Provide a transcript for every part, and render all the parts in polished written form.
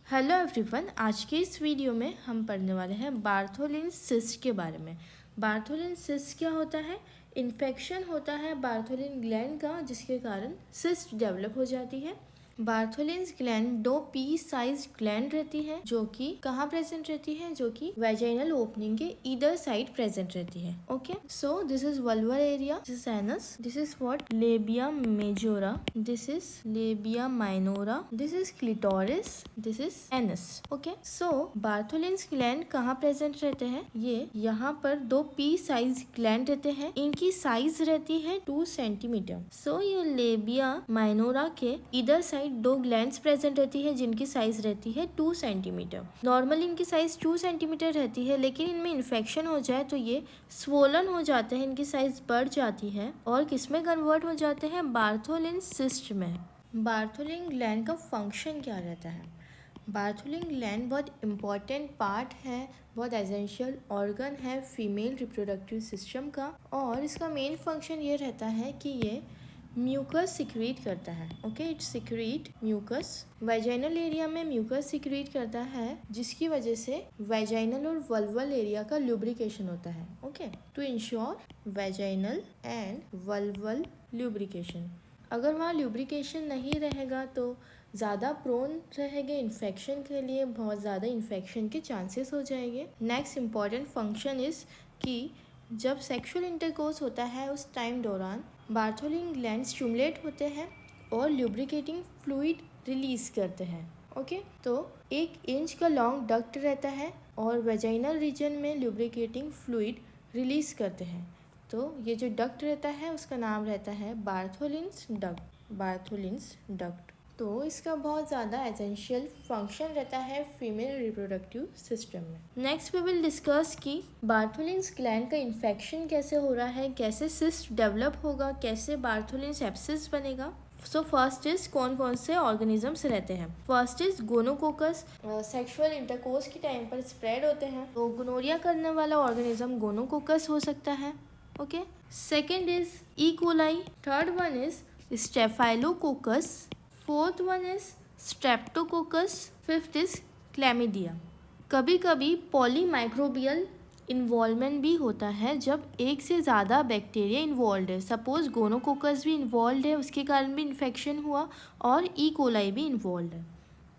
Hello everyone, आज के इस वीडियो में हम पढ़ने वाले हैं बार्थोलिन सिस्ट के बारे में। बार्थोलिन सिस्ट क्या होता है? इन्फेक्शन होता है बार्थोलिन ग्लैंड का, जिसके कारण सिस्ट डेवलप हो जाती है। बार्थोलिन्स ग्लैंड दो पी साइज ग्लैंड रहती है, जो कि कहाँ प्रेजेंट रहती है? जो कि वेजाइनल ओपनिंग के ईदर साइड प्रेजेंट रहती है। Okay, so this is vulvar area, this is anus, this is what labia majora, this is labia minora, this is clitoris, this is anus. Okay, so Bartholin's gland कहाँ present रहते हैं? ये यहाँ पर दो P size gland रहते हैं। इनकी साइज रहती है 2 सेंटीमीटर। सो ये लेबिया माइनोरा के इधर साइड दो ग्लैंड्स प्रेजेंट रहती है, जिनकी साइज रहती है 2 सेंटीमीटर। नॉर्मली इनकी साइज 2 सेंटीमीटर रहती है, लेकिन इनमें इन्फेक्शन हो जाए तो ये स्वोलन हो जाते हैं, इनकी साइज बढ़ जाती है और किसमें कन्वर्ट हो जाते हैं? बार्थोलिन सिस्ट में। बार्थोलिन ग्लैंड का फंक्शन क्या रहता है? बार्थोलिन ग्लैंड बहुत इम्पॉर्टेंट पार्ट है, बहुत एसेंशियल ऑर्गन है फीमेल रिप्रोडक्टिव सिस्टम का, और इसका मेन फंक्शन ये रहता है कि ये म्यूकस सिक्रीट करता है। Okay, it secrete mucus. Vaginal area में म्यूकस सिक्रीट करता है, जिसकी वजह से वेजाइनल और वल्वल एरिया का लुब्रिकेशन होता है। Okay, to ensure vaginal and vulval lubrication. अगर वहाँ लुब्रिकेशन नहीं रहेगा तो ज़्यादा प्रोन रहेंगे इन्फेक्शन के लिए, बहुत ज़्यादा इन्फेक्शन के चांसेस हो जाएंगे। नेक्स्ट इम्पॉर्टेंट फंक्शन इज़ कि जब सेक्सुअल इंटरकोर्स होता है उस टाइम दौरान बार्थोलिन ग्लैंड स्टिमुलेट होते हैं और ल्यूब्रिकेटिंग फ्लूइड रिलीज करते हैं। ओके, तो 1 इंच का लॉन्ग डक्ट रहता है और वेजाइनल रीजन में ल्यूब्रिकेटिंग फ्लूइड रिलीज करते हैं। तो ये जो डक्ट रहता है उसका नाम रहता है बार्थोलिन्स डक्ट। Bartholin's duct. तो इसका बहुत ज़्यादा एसेंशियल फंक्शन रहता है फीमेल रिप्रोडक्टिव सिस्टम में। नेक्स्ट वी विल डिस्कस कि बार्थोलिन्स ग्लैंड का इन्फेक्शन कैसे हो रहा है, कैसे सिस्ट डेवलप होगा, कैसे बार्थोलिन सेप्सिस बनेगा। सो फर्स्ट इज कौन से ऑर्गेनिजम्स रहते हैं। First is gonococcus, sexual intercourse के टाइम पर स्प्रेड होते हैं, तो गोनोरिया करने वाला ऑर्गेनिज्म गोनोकोकस हो सकता है। Okay, second is E coli, third one is staphylococcus, fourth one is Streptococcus, fifth is chlamydia. कभी कभी पॉलीमाइक्रोबियल इन्वॉल्वमेंट भी होता है जब एक से ज़्यादा बैक्टीरिया इन्वॉल्व है। सपोज गोनोकोकस भी इन्वॉल्व है, उसके कारण भी इन्फेक्शन हुआ, और ई कोलाई भी इन्वॉल्व है।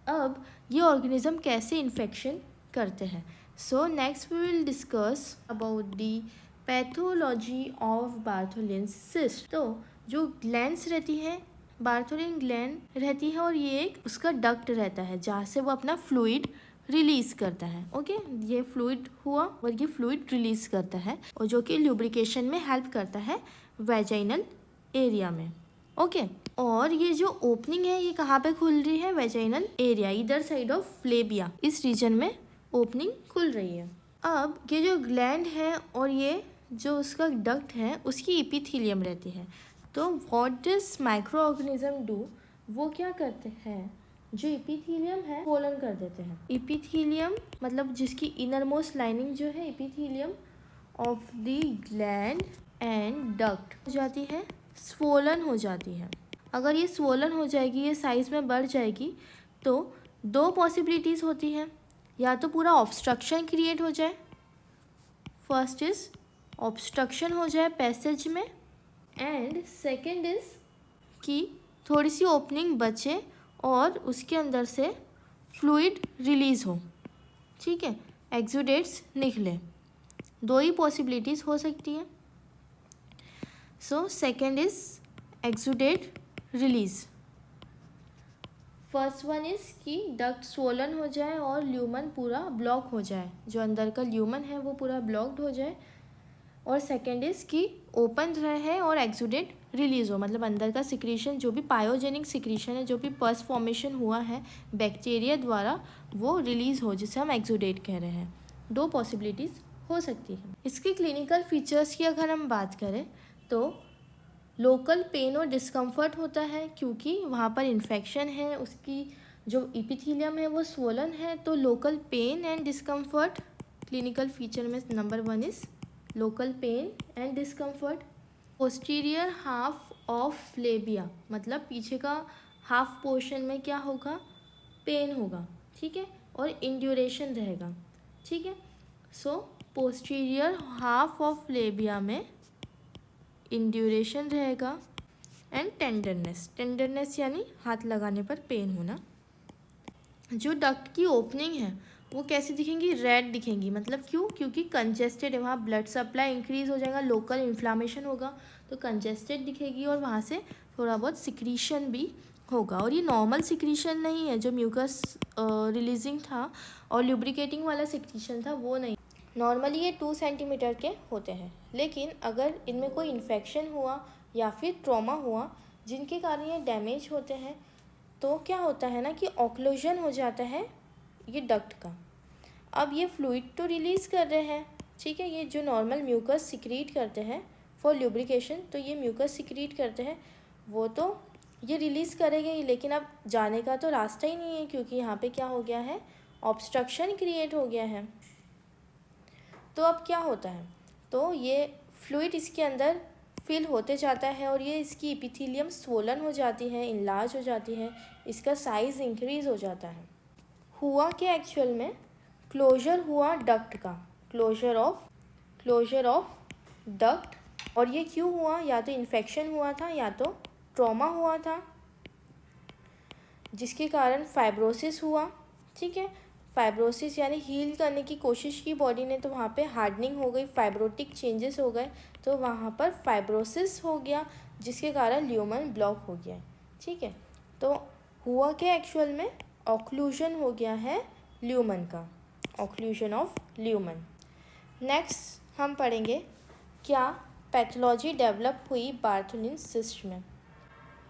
अब ये ऑर्गेनिज्म कैसे इन्फेक्शन करते हैं? So next we will discuss about the pathology of Bartholin cyst. तो जो ग्लैंड्स रहती हैं, बार्थोलिन ग्लैंड रहती है और ये एक उसका डक्ट रहता है जहाँ से वो अपना फ्लूइड रिलीज करता है। ओके, ये फ्लूइड हुआ और ये फ्लूइड रिलीज करता है, और जो कि ल्यूब्रिकेशन में हेल्प करता है वेजाइनल एरिया में। ओके, और ये जो ओपनिंग है ये कहाँ पे खुल रही है? वेजाइनल एरिया, इधर साइड ऑफ फ्लेबिया, इस रीजन में ओपनिंग खुल रही है। अब ये जो ग्लैंड है और ये जो उसका डक्ट है उसकी एपिथेलियम रहती है। तो what does micro organism do? वो क्या करते हैं, जो एपिथेलियम है स्वोलन कर देते हैं। एपिथेलियम मतलब जिसकी इनर मोस्ट लाइनिंग जो है epithelium of the gland and duct हो जाती है, स्वोलन हो जाती है। अगर ये स्वोलन हो जाएगी, ये साइज में बढ़ जाएगी, तो दो पॉसिबिलिटीज़ होती हैं। या तो पूरा ऑब्स्ट्रक्शन क्रिएट हो जाए, फर्स्ट इज ऑब्स्ट्रक्शन हो जाए पैसेज में, एंड सेकेंड इज कि थोड़ी सी ओपनिंग बचे और उसके अंदर से फ्लूइड रिलीज हो। ठीक है, एक्सुडेट्स निकले। दो ही पॉसिबिलिटीज़ हो सकती हैं। So second is exudate release. First one is कि डक्ट स्वोलन हो जाए और ल्यूमन पूरा ब्लॉक हो जाए, जो अंदर का ल्यूमन है वो पूरा ब्लॉक्ड हो जाए। और सेकेंड इज कि ओपन रहे और एक्सुडेट रिलीज हो, मतलब अंदर का सिक्रीशन जो भी पायोजेनिक सिक्रीशन है, जो भी पस फॉर्मेशन हुआ है बैक्टीरिया द्वारा, वो रिलीज हो, जिसे हम एक्सुडेट कह रहे हैं। दो पॉसिबिलिटीज़ हो सकती है। इसके क्लिनिकल फीचर्स की अगर हम बात करें तो लोकल पेन और डिस्कम्फर्ट होता है, क्योंकि वहाँ पर इन्फेक्शन है, उसकी जो एपिथेलियम है वो स्वोलन है, तो local pain and discomfort clinical feature में number 1 is local pain and discomfort. Posterior half of labia, मतलब पीछे का हाफ पोर्शन में क्या होगा? पेन होगा। ठीक है, और इंड्यूरेशन रहेगा, ठीक है। सो पोस्टीरियर हाफ ऑफ लेबिया में इंड्यूरेशन रहेगा एंड टेंडरनेस यानी हाथ लगाने पर पेन होना। जो डक्ट की ओपनिंग है वो कैसी दिखेंगी, रेड दिखेंगी, मतलब क्यों, क्योंकि कंजेस्टेड है, वहाँ ब्लड सप्लाई इंक्रीज हो जाएगा, लोकल इन्फ्लामेशन होगा तो कंजेस्टेड दिखेगी और वहाँ से थोड़ा बहुत सिक्रीशन भी होगा। और ये नॉर्मल सिक्रीशन नहीं है, जो म्यूकस रिलीजिंग था और लुब्रिकेटिंग वाला सिक्रीशन था वो नहीं। नॉर्मली ये 2 सेंटीमीटर के होते हैं, लेकिन अगर इनमें कोई इन्फेक्शन हुआ या फिर ट्रॉमा हुआ जिनके कारण ये डैमेज होते हैं तो क्या होता है ना कि ऑक्लूजन हो जाता है ये डक्ट का। अब ये फ्लूइड तो रिलीज़ कर रहे हैं, ठीक है, ये जो नॉर्मल म्यूकस सिक्रीट करते हैं फॉर ल्यूब्रिकेशन, तो ये म्यूकस सिक्रीट करते हैं वो तो ये रिलीज़ करेंगे ही, लेकिन अब जाने का तो रास्ता ही नहीं है क्योंकि यहाँ पे क्या हो गया है, ऑब्स्ट्रक्शन क्रिएट हो गया है। तो अब क्या होता है, तो ये फ्लूइड इसके अंदर फिल होते जाता है और ये इसकी एपिथेलियम स्वोलन हो जाती है, इनलार्ज हो जाती है, इसका साइज़ इंक्रीज़ हो जाता है। हुआ कि एक्चुअल में क्लोजर हुआ डक्ट का, क्लोजर ऑफ डक्ट। और ये क्यों हुआ, या तो इन्फेक्शन हुआ था या तो ट्रॉमा हुआ था जिसके कारण फाइब्रोसिस हुआ, ठीक है। फाइब्रोसिस यानी हील करने की कोशिश की बॉडी ने तो वहाँ पे हार्डनिंग हो गई, फाइब्रोटिक चेंजेस हो गए, तो वहाँ पर फाइब्रोसिस हो गया जिसके कारण ल्यूमन ब्लॉक हो गया, ठीक है। तो हुआ क्या एक्चुअल में, ऑक्लूजन हो गया है ल्यूमन का, ऑक्लूजन ऑफ ल्यूमन। नेक्स्ट हम पढ़ेंगे क्या पैथोलॉजी डेवलप हुई बार्थोलिन सिस्ट में।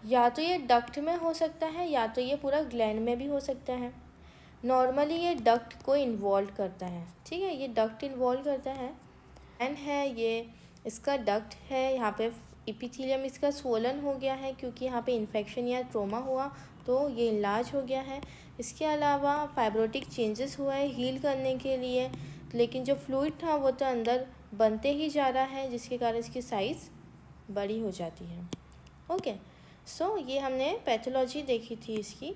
या तो ये डक्ट में हो सकता है या तो ये पूरा ग्लैंड में भी हो सकता है। नॉर्मली ये डक्ट को इन्वॉल्व करता है, ठीक है, ये डक्ट इन्वॉल्व करता है एंड है ये इसका डक्ट है। यहाँ पे एपिथेलियम इसका स्वोलन हो गया है क्योंकि यहाँ पे इन्फेक्शन या ट्रोमा हुआ तो ये इनलार्ज हो गया है। इसके अलावा फाइब्रोटिक चेंजेस हुआ है हील करने के लिए, लेकिन जो फ्लूइड था वो तो अंदर बनते ही जा रहा है जिसके कारण इसकी साइज़ बड़ी हो जाती है। ओके, सो ये हमने पैथोलॉजी देखी थी इसकी।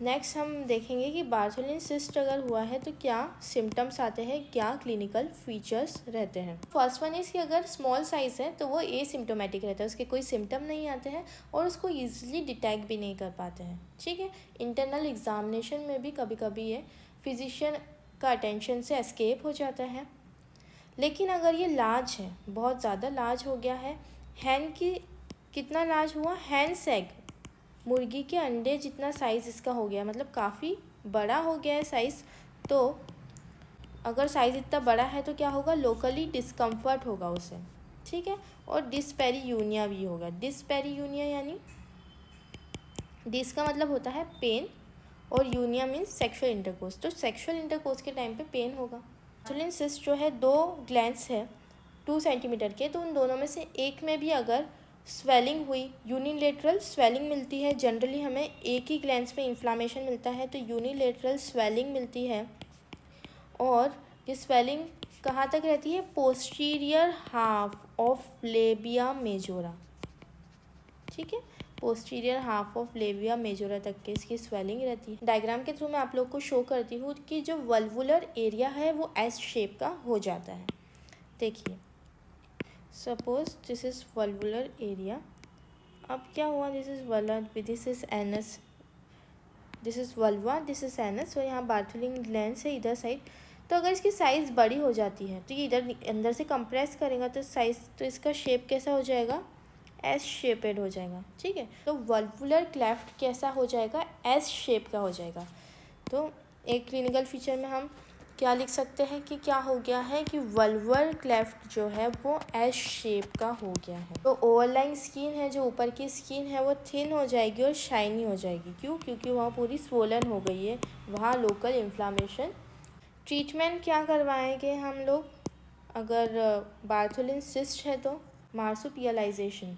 नेक्स्ट हम देखेंगे कि बार्थोलिन सिस्ट अगर हुआ है तो क्या सिम्टम्स आते हैं, क्या क्लिनिकल फीचर्स रहते हैं। फर्स्ट वन इज़ कि अगर स्मॉल साइज़ है तो वो एसिम्टोमेटिक रहता है, उसके कोई सिम्टम नहीं आते हैं और उसको ईजिली डिटेक्ट भी नहीं कर पाते हैं, ठीक है। इंटरनल एग्जामिनेशन में भी कभी कभी ये फिजिशियन का अटेंशन से एस्केप हो जाता है। लेकिन अगर ये लार्ज है, बहुत ज़्यादा लार्ज हो गया है, हैन की कितना लार्ज हुआ, हैन सेग मुर्गी के अंडे जितना साइज़ इसका हो गया, मतलब काफ़ी बड़ा हो गया है साइज़। तो अगर साइज़ इतना बड़ा है तो क्या होगा, लोकली डिस्कम्फर्ट होगा उसे, ठीक है। और डिस्पेरियूनिया भी होगा। डिस्पेरियूनिया यानी डिस का मतलब होता है पेन और यूनिया मीन्स सेक्सुअल इंटरकोर्स, तो सेक्सुअल इंटरकोर्स के टाइम पे पेन होगा। बार्थोलिन सिस्ट जो है 2 ग्लैंड्स है 2 सेंटीमीटर के, तो उन दोनों में से एक में भी अगर स्वेलिंग हुई, यूनिलेटरल स्वेलिंग मिलती है, जनरली हमें एक ही ग्लैंड्स में इन्फ्लामेशन मिलता है तो यूनिलेटरल स्वेलिंग मिलती है। और ये स्वेलिंग कहाँ तक रहती है, posterior half of labia majora, ठीक है, posterior half of labia majora तक के इसकी स्वेलिंग रहती है। डायग्राम के थ्रू मैं आप लोग को शो करती हूँ कि जो वल्वुलर एरिया है वो एस शेप का हो जाता है। देखिए, सपोज दिस इज़ वल्वुलर एरिया। अब क्या हुआ, this is vulva, this is anus, this is vulva, this is anus, और यहाँ बार्थोलिन ग्लैंड्स है इधर साइड। तो अगर इसकी साइज़ बड़ी हो जाती है तो ये इधर अंदर से कंप्रेस करेगा तो साइज़, तो इसका शेप कैसा हो जाएगा, एस शेपेड हो जाएगा, ठीक है। तो वल्वुलर क्लेफ्ट कैसा हो जाएगा, एस शेप का हो जाएगा। तो एक क्लिनिकल फीचर में हम क्या लिख सकते हैं कि क्या हो गया है कि वल्वुलर क्लेफ्ट जो है वो एस शेप का हो गया है। तो ओवरलाइन स्किन है, जो ऊपर की स्किन है वो थिन हो जाएगी और शाइनी हो जाएगी। क्यों, क्योंकि वहाँ पूरी स्वोलन हो गई है, वहाँ लोकल इन्फ्लामेशन। ट्रीटमेंट क्या करवाएंगे हम लोग, अगर बार्थोलिन सिस्ट है तो मार्सुपियलाइजेशन,